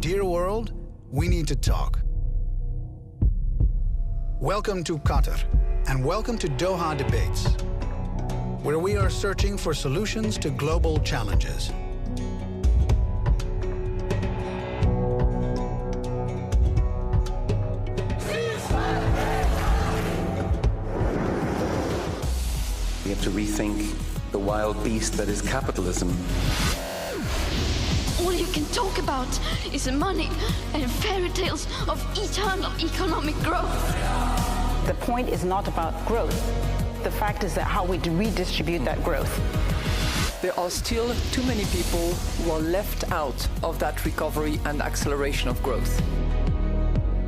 Dear world, we need to talk. Welcome to Qatar, and welcome to Doha Debates, where we are searching for solutions to global challenges. We have to rethink the wild beast that is capitalism. All you can talk about is money and fairy tales of eternal economic growth. The point is not about growth. The fact is that how we redistribute that growth. There are still too many people who are left out of that recovery and acceleration of growth.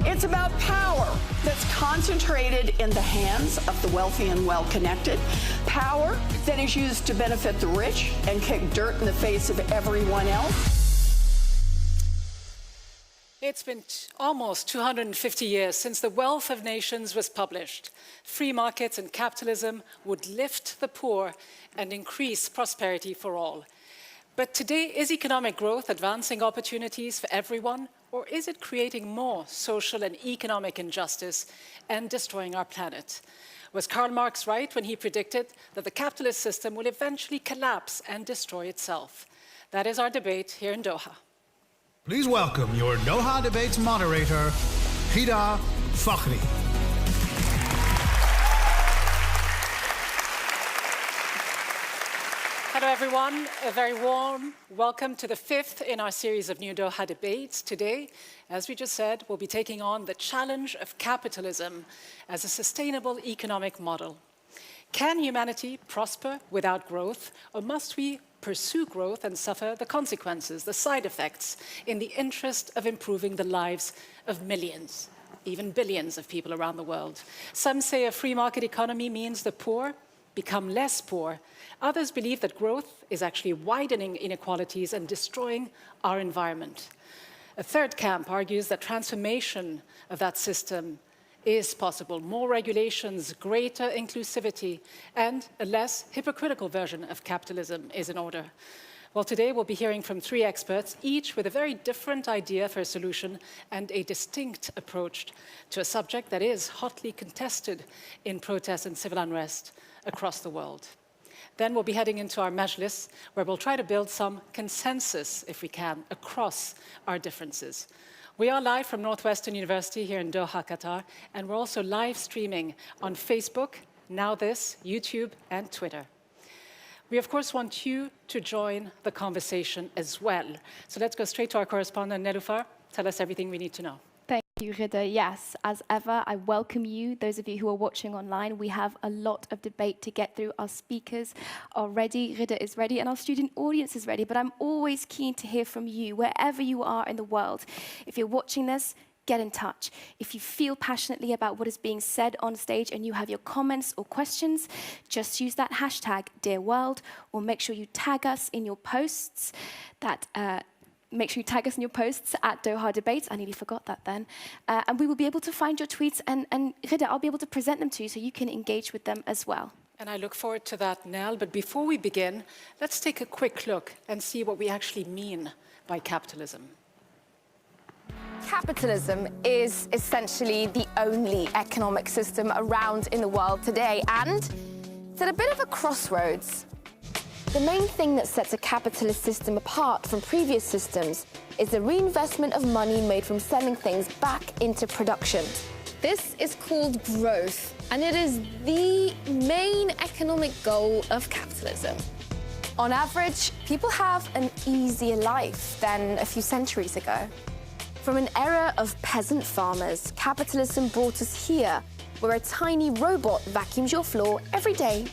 It's about power that's concentrated in the hands of the wealthy and well-connected. Power that is used to benefit the rich and kick dirt in the face of everyone else. It's been almost 250 years since The Wealth of Nations was published. Free markets and capitalism would lift the poor and increase prosperity for all. But today, is economic growth advancing opportunities for everyone, or is it creating more social and economic injustice and destroying our planet? Was Karl Marx right when he predicted that the capitalist system will eventually collapse and destroy itself? That is our debate here in Doha. Please welcome your Doha Debates moderator, Ghida Fakhri. Hello everyone, a very warm welcome to the fifth in our series of new Doha Debates. Today, as we just said, we'll be taking on the challenge of capitalism as a sustainable economic model. Can humanity prosper without growth, or must we pursue growth and suffer the consequences, the side effects, in the interest of improving the lives of millions, even billions of people around the world? Some say a free market economy means the poor become less poor. Others believe that growth is actually widening inequalities and destroying our environment. A third camp argues that transformation of that system is possible. More regulations, greater inclusivity, and a less hypocritical version of capitalism is in order. Well, today we'll be hearing from three experts, each with a very different idea for a solution and a distinct approach to a subject that is hotly contested in protests and civil unrest across the world. Then we'll be heading into our majlis, where we'll try to build some consensus, if we can, across our differences. We are live from Northwestern University here in Doha, Qatar, and we're also live streaming on Facebook, Now This, YouTube, and Twitter. We, of course, want you to join the conversation as well. So let's go straight to our correspondent, Nelufar. Tell us everything we need to know. Thank you, Ghida. Yes, as ever, I welcome you, those of you who are watching online. We have a lot of debate to get through. Our speakers are ready, Ghida is ready, and our student audience is ready. But I'm always keen to hear from you, wherever you are in the world. If you're watching this, get in touch. If you feel passionately about what is being said on stage and you have your comments or questions, just use that hashtag #DearWorld, or make sure you tag us in your posts. Make sure you tag us in your posts at Doha Debates. I nearly forgot that then. And we will be able to find your tweets, and Ghida, I'll be able to present them to you so you can engage with them as well. And I look forward to that, Nell. But before we begin, let's take a quick look and see what we actually mean by capitalism. Capitalism is essentially the only economic system around in the world today, and it's at a bit of a crossroads. The main thing that sets a capitalist system apart from previous systems is the reinvestment of money made from selling things back into production. This is called growth, and it is the main economic goal of capitalism. On average, people have an easier life than a few centuries ago. From an era of peasant farmers, capitalism brought us here, where a tiny robot vacuums your floor every day.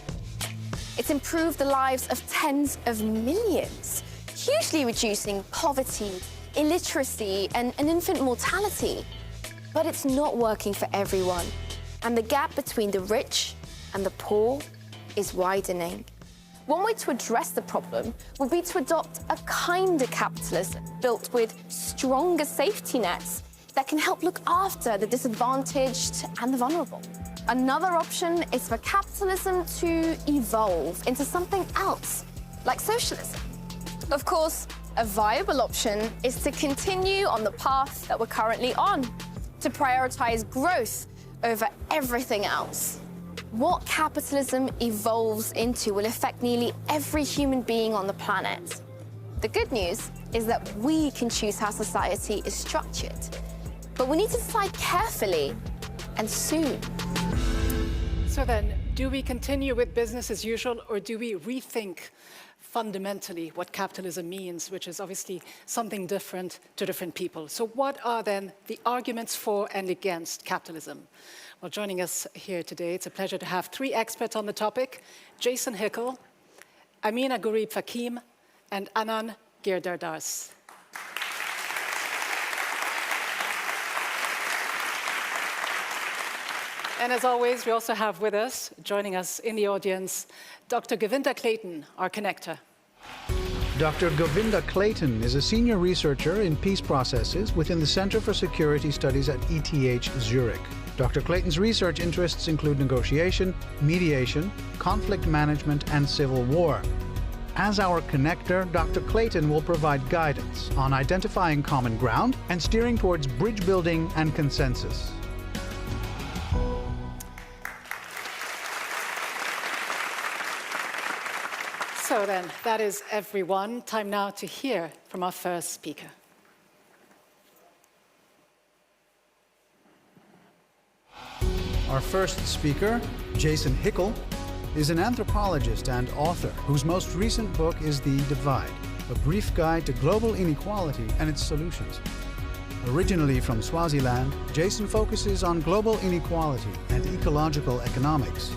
It's improved the lives of tens of millions, hugely reducing poverty, illiteracy, and infant mortality. But it's not working for everyone, and the gap between the rich and the poor is widening. One way to address the problem would be to adopt a kinder capitalism built with stronger safety nets that can help look after the disadvantaged and the vulnerable. Another option is for capitalism to evolve into something else, like socialism. Of course, A viable option is to continue on the path that we're currently on, to prioritize growth over everything else. What capitalism evolves into will affect nearly every human being on the planet. The good news is that we can choose how society is structured, but we need to decide carefully and soon. So then, do we continue with business as usual, or do we rethink fundamentally what capitalism means, which is obviously something different to different people? So what are then the arguments for and against capitalism? Well, joining us here today, it's a pleasure to have three experts on the topic: Jason Hickel, Amina Gurib Fakim, and Anand Girdhardars. And as always, we also have with us, joining us in the audience, Dr. Govinda Clayton, our connector. Dr. Govinda Clayton is a senior researcher in peace processes within the Center for Security Studies at ETH Zurich. Dr. Clayton's research interests include negotiation, mediation, conflict management, and civil war. As our connector, Dr. Clayton will provide guidance on identifying common ground and steering towards bridge building and consensus. So then, that is everyone. Time now to hear from our first speaker. Our first speaker, Jason Hickel, is an anthropologist and author whose most recent book is The Divide, a brief guide to global inequality and its solutions. Originally from Swaziland, Jason focuses on global inequality and ecological economics.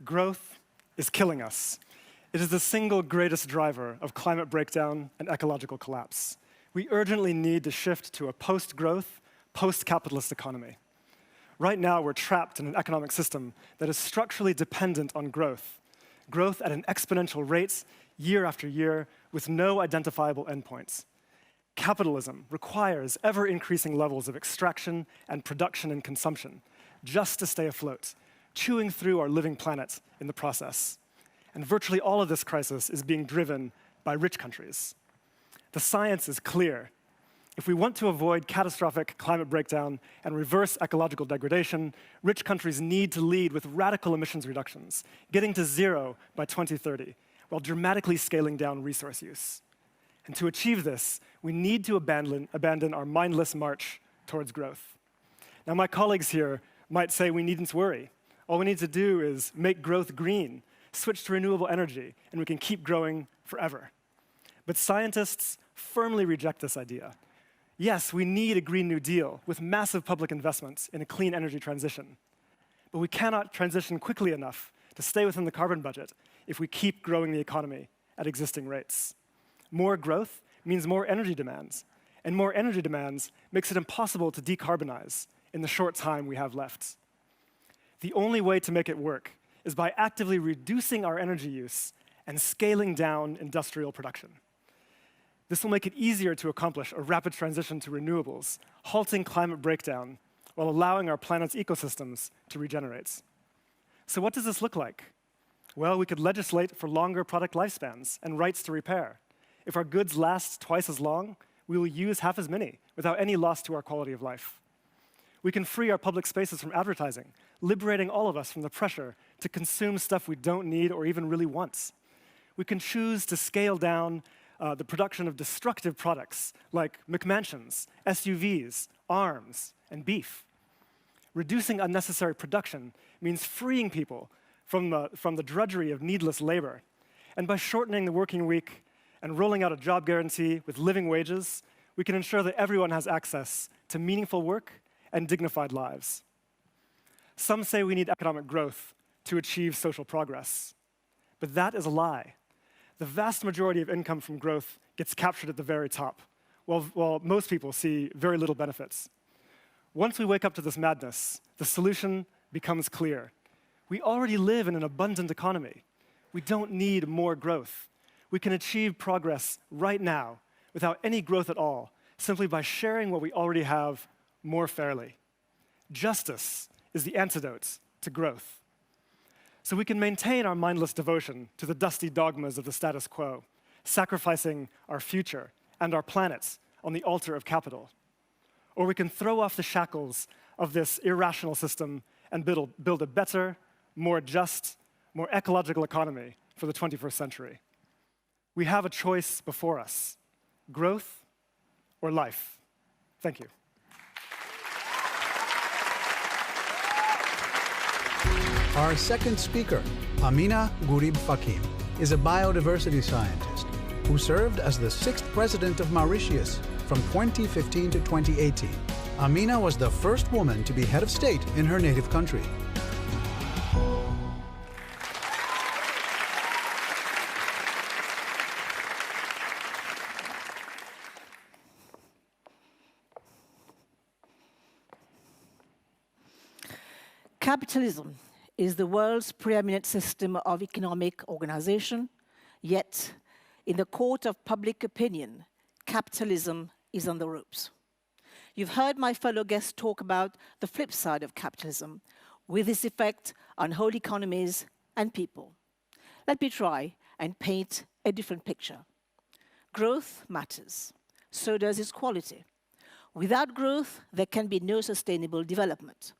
Growth is killing us. It is the single greatest driver of climate breakdown and ecological collapse. We urgently need to shift to a post-growth, post-capitalist economy. Right now, we're trapped in an economic system that is structurally dependent on growth at an exponential rate, year after year, with no identifiable endpoints. Capitalism requires ever-increasing levels of extraction and production and consumption just to stay afloat, chewing through our living planet in the process. And virtually all of this crisis is being driven by rich countries. The science is clear. If we want to avoid catastrophic climate breakdown and reverse ecological degradation, rich countries need to lead with radical emissions reductions, getting to zero by 2030, while dramatically scaling down resource use. And to achieve this, we need to abandon our mindless march towards growth. Now, my colleagues here might say we needn't worry. All we need to do is make growth green, switch to renewable energy, and we can keep growing forever. But scientists firmly reject this idea. Yes, we need a Green New Deal with massive public investments in a clean energy transition. But we cannot transition quickly enough to stay within the carbon budget if we keep growing the economy at existing rates. More growth means more energy demands, and more energy demands makes it impossible to decarbonize in the short time we have left. The only way to make it work is by actively reducing our energy use and scaling down industrial production. This will make it easier to accomplish a rapid transition to renewables, halting climate breakdown while allowing our planet's ecosystems to regenerate. So what does this look like? Well, we could legislate for longer product lifespans and rights to repair. If our goods last twice as long, we will use half as many without any loss to our quality of life. We can free our public spaces from advertising, liberating all of us from the pressure to consume stuff we don't need or even really want. We can choose to scale down the production of destructive products like McMansions, SUVs, arms, and beef. Reducing unnecessary production means freeing people from the drudgery of needless labor. And by shortening the working week and rolling out a job guarantee with living wages, we can ensure that everyone has access to meaningful work and dignified lives. Some say we need economic growth to achieve social progress. But that is a lie. The vast majority of income from growth gets captured at the very top, while most people see very little benefits. Once we wake up to this madness, the solution becomes clear. We already live in an abundant economy. We don't need more growth. We can achieve progress right now without any growth at all, simply by sharing what we already have more fairly. Justice is the antidote to growth. So we can maintain our mindless devotion to the dusty dogmas of the status quo, sacrificing our future and our planet on the altar of capital. Or we can throw off the shackles of this irrational system and build a better, more just, more ecological economy for the 21st century. We have a choice before us: growth or life. Thank you. Our second speaker, Amina Gurib-Fakim, is a biodiversity scientist who served as the 6th president of Mauritius from 2015 to 2018. Amina was the first woman to be head of state in her native country. Capitalism is the world's preeminent system of economic organization, yet, in the court of public opinion, capitalism is on the ropes. You've heard my fellow guests talk about the flip side of capitalism, with its effect on whole economies and people. Let me try and paint a different picture. Growth matters, so does its quality. Without growth, there can be no sustainable development.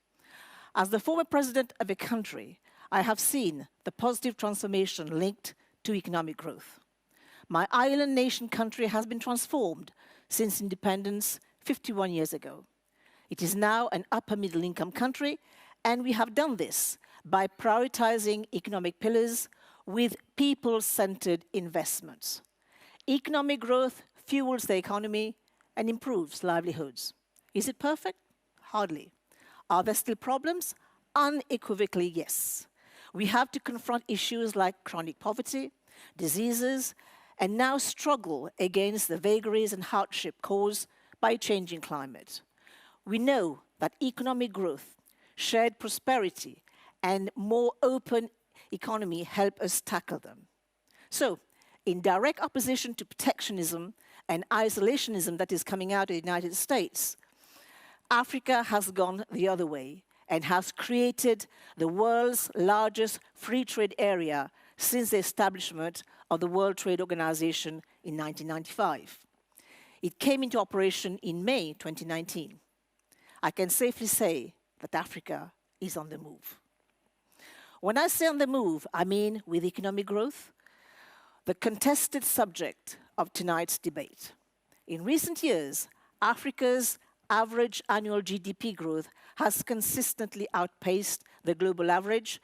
As the former president of a country, I have seen the positive transformation linked to economic growth. My island nation country has been transformed since independence 51 years ago. It is now an upper middle income country, and we have done this by prioritizing economic pillars with people-centered investments. Economic growth fuels the economy and improves livelihoods. Is it perfect? Hardly. Are there still problems? Unequivocally, yes. We have to confront issues like chronic poverty, diseases, and now struggle against the vagaries and hardship caused by a changing climate. We know that economic growth, shared prosperity, and more open economy help us tackle them. So, in direct opposition to protectionism and isolationism that is coming out of the United States, Africa has gone the other way and has created the world's largest free trade area since the establishment of the World Trade Organization in 1995. It came into operation in May 2019. I can safely say that Africa is on the move. When I say on the move, I mean with economic growth, the contested subject of tonight's debate. In recent years, Africa's average annual GDP growth has consistently outpaced the global average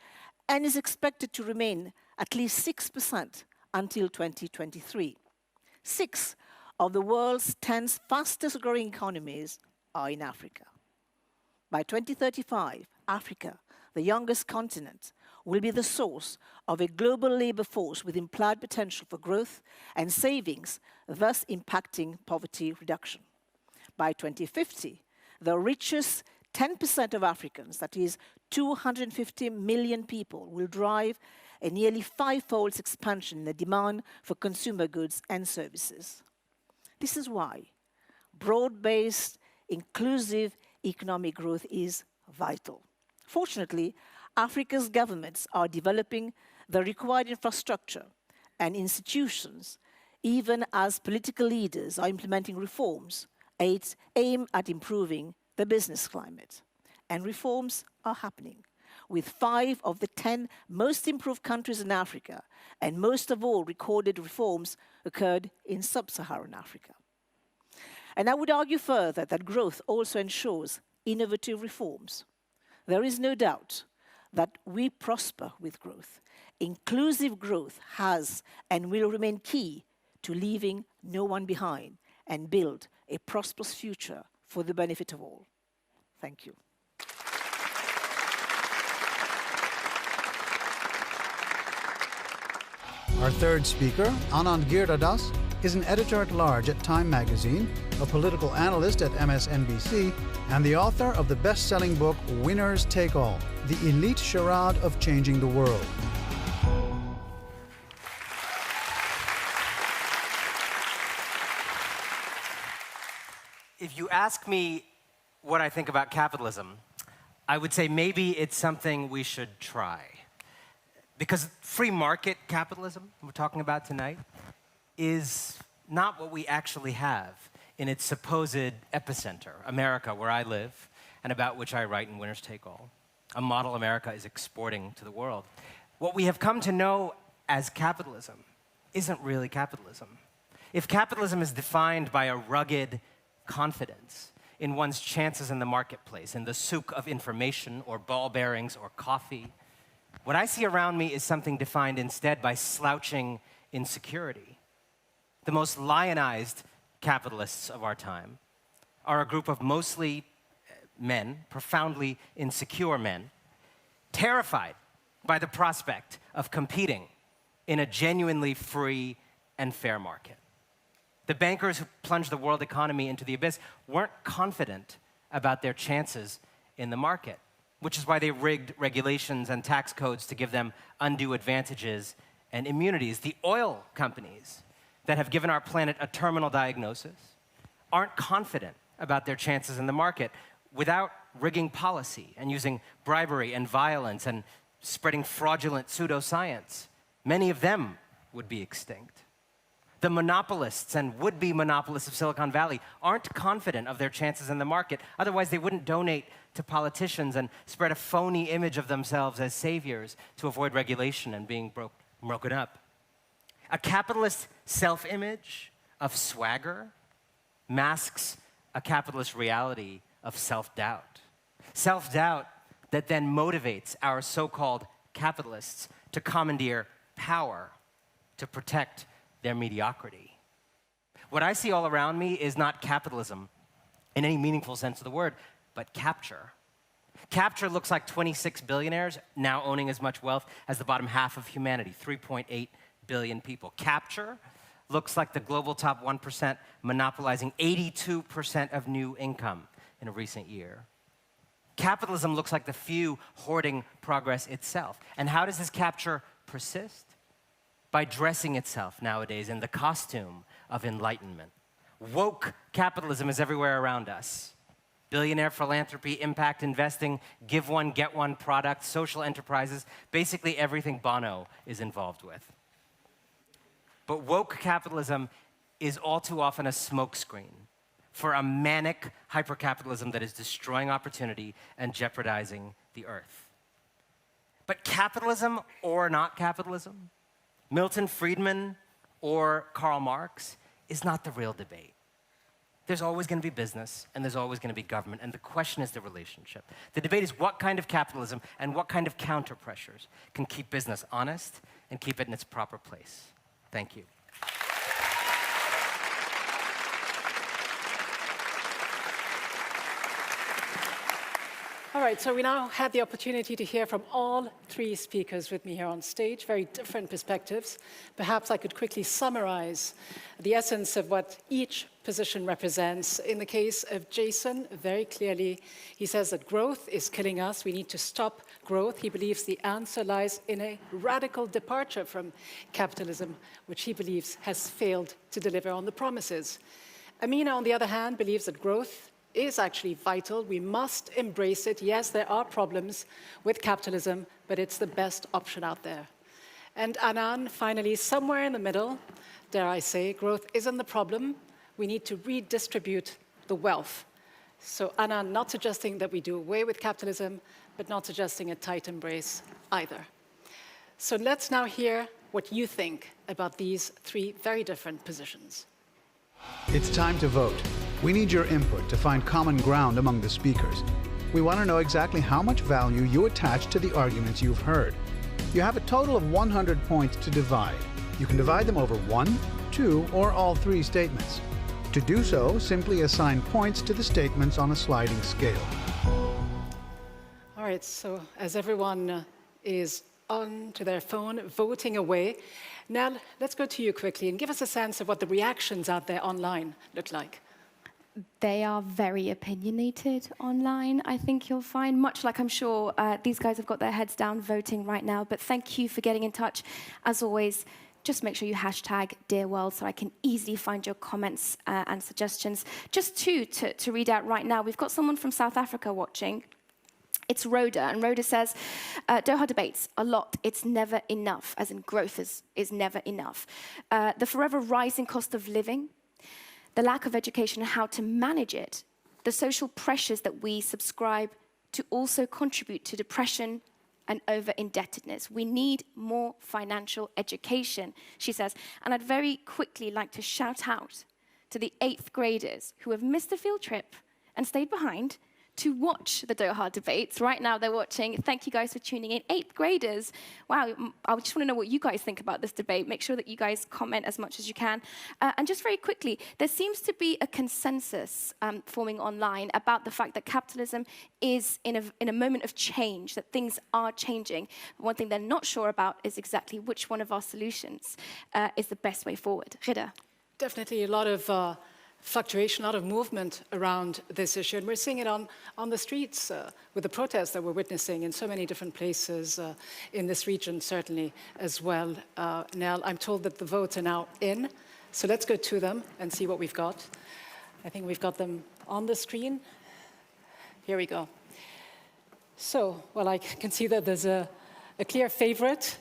and is expected to remain at least 6% until 2023. 6 of the world's 10 fastest growing economies are in Africa. By 2035, Africa, the youngest continent, will be the source of a global labor force with implied potential for growth and savings, thus impacting poverty reduction. By 2050, the richest 10% of Africans, that is 250 million people, will drive a nearly 5-fold expansion in the demand for consumer goods and services. This is why broad-based, inclusive economic growth is vital. Fortunately, Africa's governments are developing the required infrastructure and institutions, even as political leaders are implementing reforms aimed at improving the business climate. And reforms are happening, with 5 of the 10 most improved countries in Africa, and most of all recorded reforms occurred in sub-Saharan Africa. And I would argue further that growth also ensures innovative reforms. There is no doubt that we prosper with growth. Inclusive growth has and will remain key to leaving no one behind and build a prosperous future for the benefit of all. Thank you. Our third speaker, Anand Giridharadas, is an editor-at-large at Time magazine, a political analyst at MSNBC, and the author of the best-selling book Winners Take All, The Elite Charade of Changing the World. If you ask me what I think about capitalism, I would say maybe it's something we should try. Because free market capitalism, we're talking about tonight, is not what we actually have in its supposed epicenter, America, where I live, and about which I write in Winners Take All. A model America is exporting to the world. What we have come to know as capitalism isn't really capitalism. If capitalism is defined by a rugged confidence in one's chances in the marketplace, in the souk of information or ball bearings or coffee, what I see around me is something defined instead by slouching insecurity. The most lionized capitalists of our time are a group of mostly men, profoundly insecure men, terrified by the prospect of competing in a genuinely free and fair market. The bankers who plunged the world economy into the abyss weren't confident about their chances in the market, which is why they rigged regulations and tax codes to give them undue advantages and immunities. The oil companies that have given our planet a terminal diagnosis aren't confident about their chances in the market without rigging policy and using bribery and violence and spreading fraudulent pseudoscience. Many of them would be extinct. The monopolists and would-be monopolists of Silicon Valley aren't confident of their chances in the market. Otherwise, they wouldn't donate to politicians and spread a phony image of themselves as saviors to avoid regulation and being broken up. A capitalist self-image of swagger masks a capitalist reality of self-doubt. Self-doubt that then motivates our so-called capitalists to commandeer power to protect their mediocrity. What I see all around me is not capitalism in any meaningful sense of the word, but capture. Capture looks like 26 billionaires now owning as much wealth as the bottom half of humanity, 3.8 billion people. Capture looks like the global top 1% monopolizing 82% of new income in a recent year. Capitalism looks like the few hoarding progress itself. And how does this capture persist? By dressing itself nowadays in the costume of enlightenment. Woke capitalism is everywhere around us. Billionaire philanthropy, impact investing, give one, get one products, social enterprises, basically everything Bono is involved with. But woke capitalism is all too often a smokescreen for a manic hypercapitalism that is destroying opportunity and jeopardizing the earth. But capitalism or not capitalism, Milton Friedman or Karl Marx, is not the real debate. There's always going to be business, and there's always going to be government, and the question is the relationship. The debate is what kind of capitalism and what kind of counter pressures can keep business honest and keep it in its proper place. Thank you. All right, so we now had the opportunity to hear from all three speakers with me here on stage, very different perspectives. Perhaps I could quickly summarize the essence of what each position represents. In the case of Jason, very clearly, he says that growth is killing us. We need to stop growth. He believes the answer lies in a radical departure from capitalism, which he believes has failed to deliver on the promises. Amina, on the other hand, believes that growth is actually vital. We must embrace it. Yes, there are problems with capitalism, but it's the best option out there. And Anand, finally, somewhere in the middle, dare I say, growth isn't the problem. We need to redistribute the wealth. So Anand, not suggesting that we do away with capitalism, but not suggesting a tight embrace either. So let's now hear what you think about these three very different positions. It's time to vote. We need your input to find common ground among the speakers. We want to know exactly how much value you attach to the arguments you've heard. You have a total of 100 points to divide. You can divide them over 1, 2, or all 3 statements. To do so, simply assign points to the statements on a sliding scale. All right, so as everyone is on to their phone, voting away, now let's go to you quickly and give us a sense of what the reactions out there online look like. They are very opinionated online, I think you'll find, much like I'm sure these guys have got their heads down voting right now. But thank you for getting in touch. As always, just make sure you hashtag Dear World so I can easily find your comments and suggestions. Just two to read out right now. We've got someone from South Africa watching. It's Rhoda, and Rhoda says, Doha debates a lot. It's never enough, as in growth is never enough. The forever rising cost of living, the lack of education on how to manage it, the social pressures that we subscribe to also contribute to depression and over-indebtedness. We need more financial education, she says. And I'd very quickly like to shout out to the 8th graders who have missed the field trip and stayed behind to watch the Doha debates. Right now they're watching. Thank you guys for tuning in. 8th graders. Wow, I just want to know what you guys think about this debate. Make sure that you guys comment as much as you can. And just very quickly, there seems to be a consensus forming online about the fact that capitalism is in a moment of change, that things are changing. One thing they're not sure about is exactly which one of our solutions is the best way forward. Rida. Definitely a lot of fluctuation, a lot of movement around this issue. And we're seeing it on the streets with the protests that we're witnessing in so many different places in this region, certainly as well. Nell, I'm told that the votes are now in. So let's go to them and see what we've got. I think we've got them on the screen. Here we go. So, well, I can see that there's a clear favorite,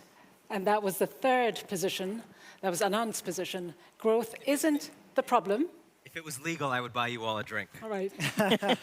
and that was the 3rd position. That was Anand's position. Growth isn't the problem. If it was legal, I would buy you all a drink. All right. A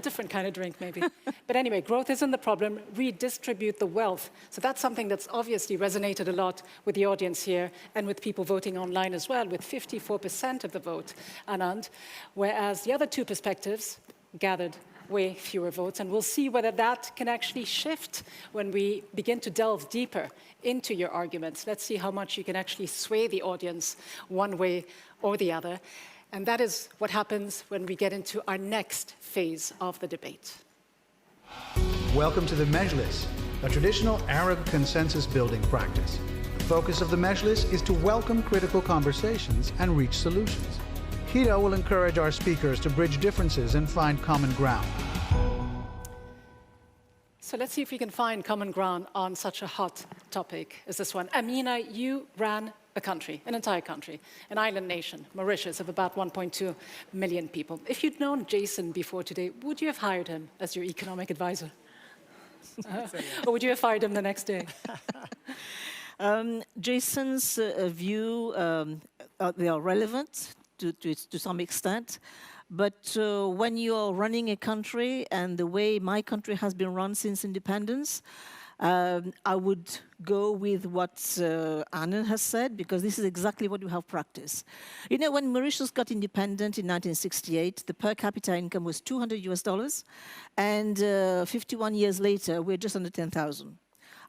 different kind of drink, maybe. But anyway, growth isn't the problem. Redistribute the wealth. So that's something that's obviously resonated a lot with the audience here and with people voting online as well, with 54% of the vote, Anand. Whereas the other 2 perspectives gathered way fewer votes. And we'll see whether that can actually shift when we begin to delve deeper into your arguments. Let's see how much you can actually sway the audience one way or the other. And that is what happens when we get into our next phase of the debate. Welcome to the Mejlis, a traditional Arab consensus-building practice. The focus of the Mejlis is to welcome critical conversations and reach solutions. Hida will encourage our speakers to bridge differences and find common ground. So let's see if we can find common ground on such a hot topic as this one. Amina, you ran a country, an entire country, an island nation, Mauritius, of about 1.2 million people. If you'd known Jason before today, would you have hired him as your economic advisor? Or would you have fired him the next day? Jason's view, they are relevant to some extent. But when you're running a country, and the way my country has been run since independence, I would go with what Anand has said, because this is exactly what we have practiced. You know, when Mauritius got independent in 1968, the per capita income was $200 US, and 51 years later, we're just under 10,000.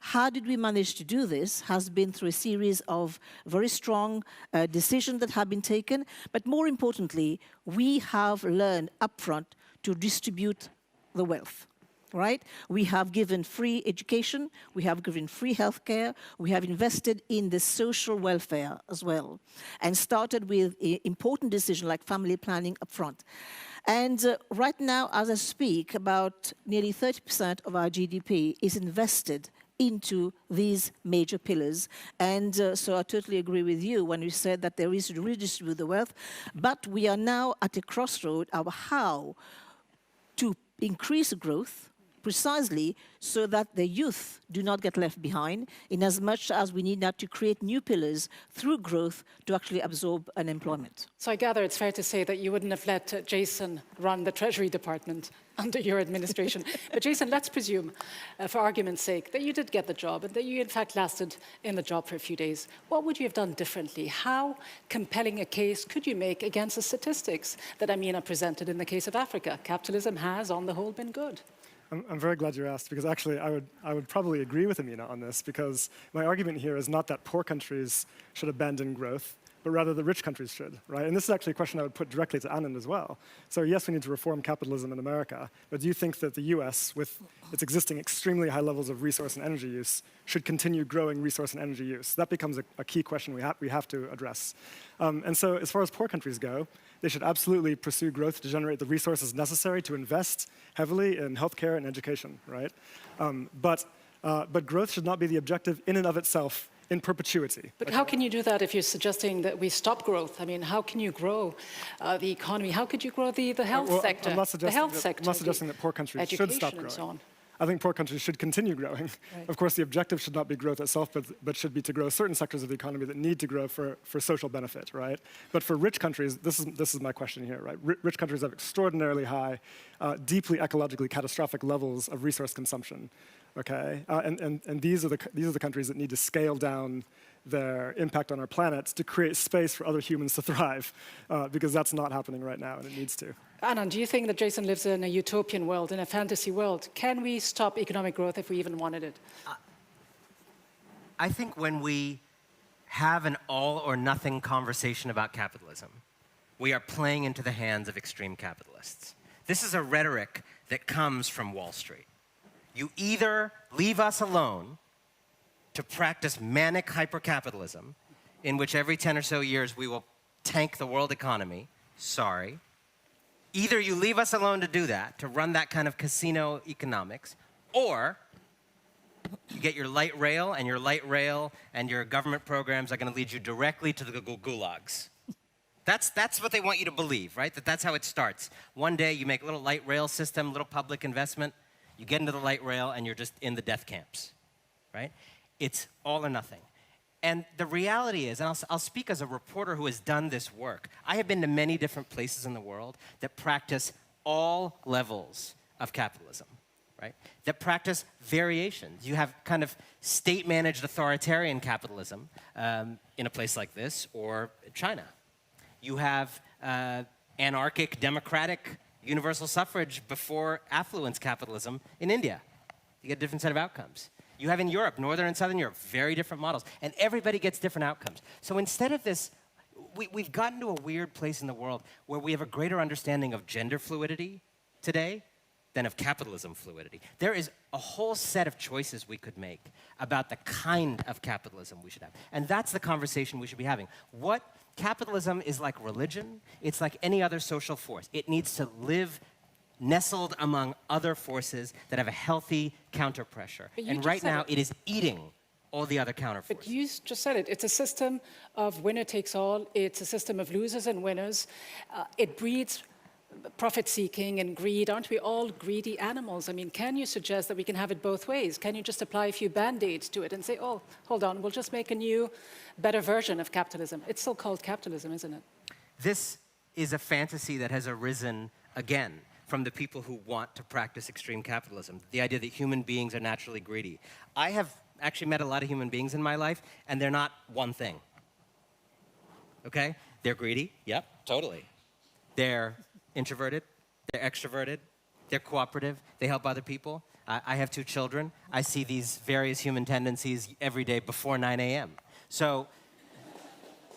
How did we manage to do this has been through a series of very strong decisions that have been taken. But more importantly, we have learned upfront to distribute the wealth, right? We have given free education, we have given free healthcare, we have invested in the social welfare as well, and started with important decisions like family planning upfront. And right now, as I speak, about nearly 30% of our GDP is invested into these major pillars. And so I totally agree with you when you said that there is to redistribute the wealth, but we are now at a crossroad of how to increase growth precisely so that the youth do not get left behind, in as much as we need now to create new pillars through growth to actually absorb unemployment. So I gather it's fair to say that you wouldn't have let Jason run the Treasury Department under your administration. But Jason, let's presume, for argument's sake, that you did get the job and that you in fact lasted in the job for a few days. What would you have done differently? How compelling a case could you make against the statistics that Amina presented in the case of Africa? Capitalism has, on the whole, been good. I'm very glad you asked, because actually I would probably agree with Amina on this, because my argument here is not that poor countries should abandon growth, but rather the rich countries should, right? And this is actually a question I would put directly to Anand as well. So yes, we need to reform capitalism in America, but do you think that the US, with its existing extremely high levels of resource and energy use, should continue growing resource and energy use? That becomes a key question we have to address. And so as far as poor countries go, they should absolutely pursue growth to generate the resources necessary to invest heavily in healthcare and education, right? But growth should not be the objective in and of itself in perpetuity. But how can you do that if you're suggesting that we stop growth? I mean, how can you grow the economy? How could you grow the health sector? I'm not suggesting that poor countries should stop growing. And so on. I think poor countries should continue growing. Right. Of course, the objective should not be growth itself, but should be to grow certain sectors of the economy that need to grow for social benefit, right? But for rich countries, this is my question here, right? Rich countries have extraordinarily high, deeply ecologically catastrophic levels of resource consumption, okay? And these are the countries that need to scale down their impact on our planet to create space for other humans to thrive, because that's not happening right now, and it needs to. Anand, do you think that Jason lives in a utopian world, in a fantasy world? Can we stop economic growth if we even wanted it? I think when we have an all-or-nothing conversation about capitalism, we are playing into the hands of extreme capitalists. This is a rhetoric that comes from Wall Street. You either leave us alone to practice manic hypercapitalism, in which every 10 or so years we will tank the world economy. Sorry. Either you leave us alone to do that, to run that kind of casino economics, or you get your light rail, and your government programs are going to lead you directly to the gulags. That's what they want you to believe, right? That's how it starts. One day you make a little light rail system, little public investment, you get into the light rail, and you're just in the death camps, right? It's all or nothing. And the reality is, and I'll speak as a reporter who has done this work, I have been to many different places in the world that practice all levels of capitalism, right? That practice variations. You have kind of state-managed authoritarian capitalism in a place like this, or China. You have anarchic, democratic, universal suffrage before affluence capitalism in India. You get a different set of outcomes. You have in Europe, Northern and Southern Europe, very different models. And everybody gets different outcomes. So instead of this, we've gotten to a weird place in the world where we have a greater understanding of gender fluidity today than of capitalism fluidity. There is a whole set of choices we could make about the kind of capitalism we should have. And that's the conversation we should be having. Capitalism is like religion. It's like any other social force. It needs to live nestled among other forces that have a healthy counter-pressure. And right now, it is eating all the other counter-forces. But you just said it. It's a system of winner takes all. It's a system of losers and winners. It breeds profit-seeking and greed. Aren't we all greedy animals? I mean, can you suggest that we can have it both ways? Can you just apply a few Band-Aids to it and say, oh, hold on, we'll just make a new, better version of capitalism? It's still called capitalism, isn't it? This is a fantasy that has arisen again from the people who want to practice extreme capitalism, the idea that human beings are naturally greedy. I have actually met a lot of human beings in my life, and they're not one thing. Okay? They're greedy, yep, totally. They're introverted, they're extroverted, they're cooperative, they help other people. I have 2 children. I see these various human tendencies every day before 9 a.m. So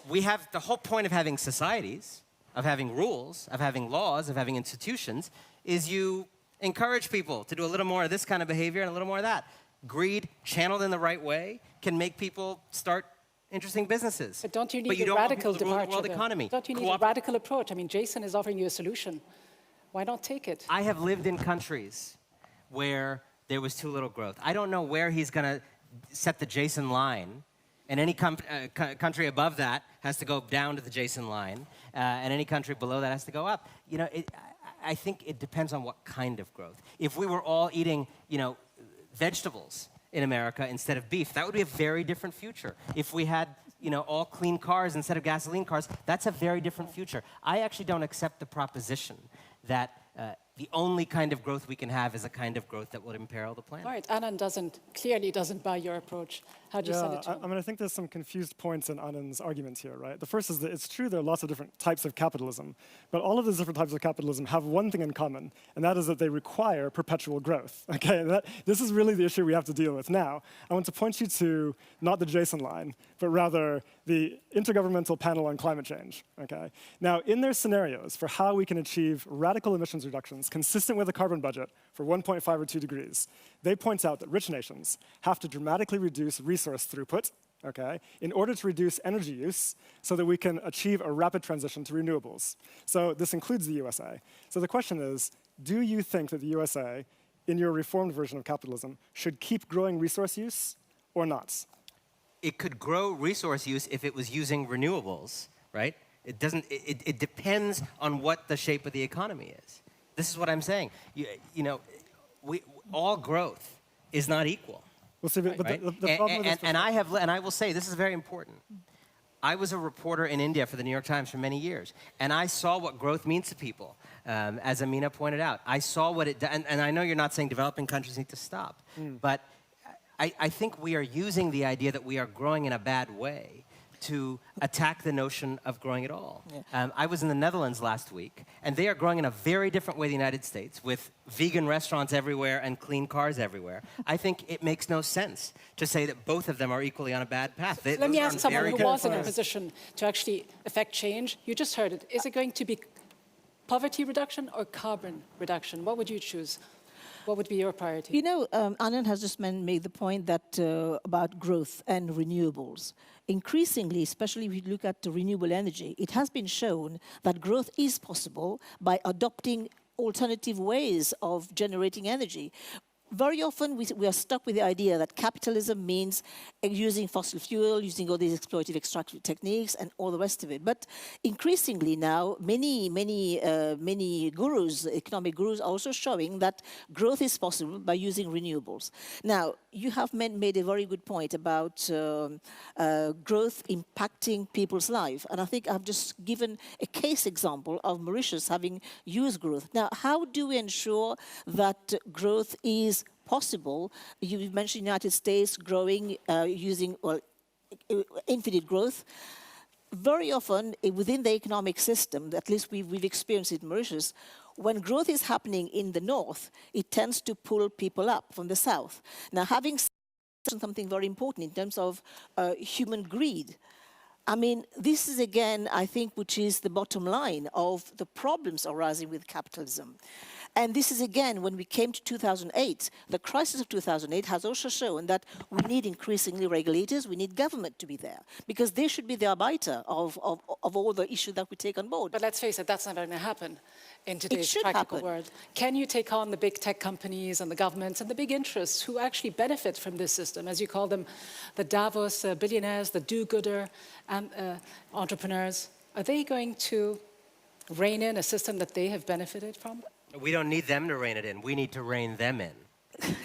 we have the whole point of having societies, of having rules, of having laws, of having institutions, is you encourage people to do a little more of this kind of behavior and a little more of that. Greed, channeled in the right way, can make people start interesting businesses. But don't you need a radical departure? World economy. Don't you need a radical approach? I mean, Jason is offering you a solution. Why not take it? I have lived in countries where there was too little growth. I don't know where he's going to set the Jason line. And any country above that has to go down to the Jason line, and any country below that has to go up. You know, I think it depends on what kind of growth. If we were all eating, vegetables in America instead of beef, that would be a very different future. If we had, all clean cars instead of gasoline cars, that's a very different future. I actually don't accept the proposition that the only kind of growth we can have is a kind of growth that will imperil the planet. All right, Anand clearly doesn't buy your approach. How do you send it to him? I think there's some confused points in Anand's arguments here, right? The first is that it's true there are lots of different types of capitalism, but all of those different types of capitalism have one thing in common, and that is that they require perpetual growth, okay? This is really the issue we have to deal with now. I want to point you to not the Jason line, but rather the Intergovernmental Panel on Climate Change, okay? Now, in their scenarios for how we can achieve radical emissions reductions consistent with a carbon budget for 1.5 or 2 degrees, they point out that rich nations have to dramatically reduce resource throughput, okay, in order to reduce energy use so that we can achieve a rapid transition to renewables. So this includes the USA. So the question is, do you think that the USA, in your reformed version of capitalism, should keep growing resource use or not? it could grow resource use if it was using renewables, right? It doesn't. It depends on what the shape of the economy is. This is what I'm saying. All growth is not equal. Well, see, but right? the problem with this... And I will say, this is very important. I was a reporter in India for the New York Times for many years, and I saw what growth means to people, as Amina pointed out. I saw what it does, and I know you're not saying developing countries need to stop, but I think we are using the idea that we are growing in a bad way to attack the notion of growing at all. Yeah. I was in the Netherlands last week, and they are growing in a very different way than the United States, with vegan restaurants everywhere and clean cars everywhere. I think it makes no sense to say that both of them are equally on a bad path. Let me ask someone who was in a position to actually affect change. You just heard it. Is it going to be poverty reduction or carbon reduction? What would you choose? What would be your priority? You know, Anand has just made the point that about growth and renewables. Increasingly, especially if you look at renewable energy, it has been shown that growth is possible by adopting alternative ways of generating energy. Very often we are stuck with the idea that capitalism means using fossil fuel, using all these exploitative extractive techniques and all the rest of it. But increasingly now, many gurus, economic gurus, are also showing that growth is possible by using renewables. Now, you have made a very good point about growth impacting people's life. And I think I've just given a case example of Mauritius having used growth. Now, how do we ensure that growth is possible? You mentioned the United States growing using infinite growth. Very often within the economic system, at least we've experienced it in Mauritius, when growth is happening in the north, it tends to pull people up from the south. Now, having something very important in terms of human greed, I mean, this is again, I think, which is the bottom line of the problems arising with capitalism. And this is, again, when we came to 2008, the crisis of 2008 has also shown that we need increasingly regulators, we need government to be there, because they should be the arbiter of all the issues that we take on board. But let's face it, that's not going to happen in today's practical world. Can you take on the big tech companies and the governments and the big interests who actually benefit from this system, as you call them, the Davos billionaires, the do-gooder entrepreneurs? Are they going to rein in a system that they have benefited from? We don't need them to rein it in. We need to rein them in.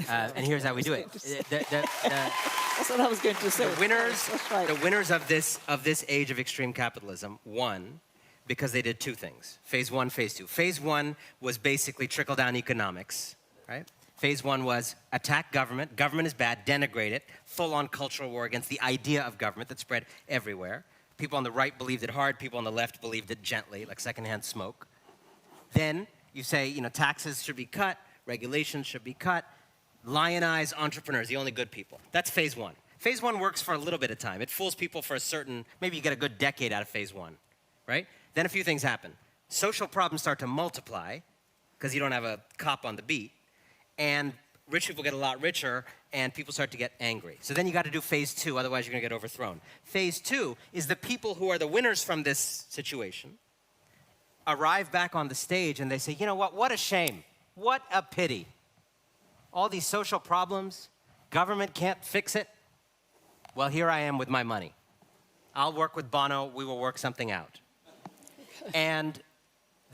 And here's how we do it. That's what I was going to say. The winners of this age of extreme capitalism won because they did two things. Phase one, phase two. Phase one was basically trickle-down economics, right? Phase one was attack government. Government is bad, denigrate it. Full-on cultural war against the idea of government that spread everywhere. People on the right believed it hard. People on the left believed it gently, like secondhand smoke. Then you say, taxes should be cut, regulations should be cut, lionize entrepreneurs, the only good people. That's phase one. Phase one works for a little bit of time. It fools people for a certain, maybe you get a good decade out of phase one, right? Then a few things happen. Social problems start to multiply because you don't have a cop on the beat, and rich people get a lot richer, and people start to get angry. So then you got to do phase two, otherwise you're going to get overthrown. Phase two is the people who are the winners from this situation arrive back on the stage and they say, you know what a shame, what a pity. All these social problems, government can't fix it. Well, here I am with my money. I'll work with Bono, we will work something out. And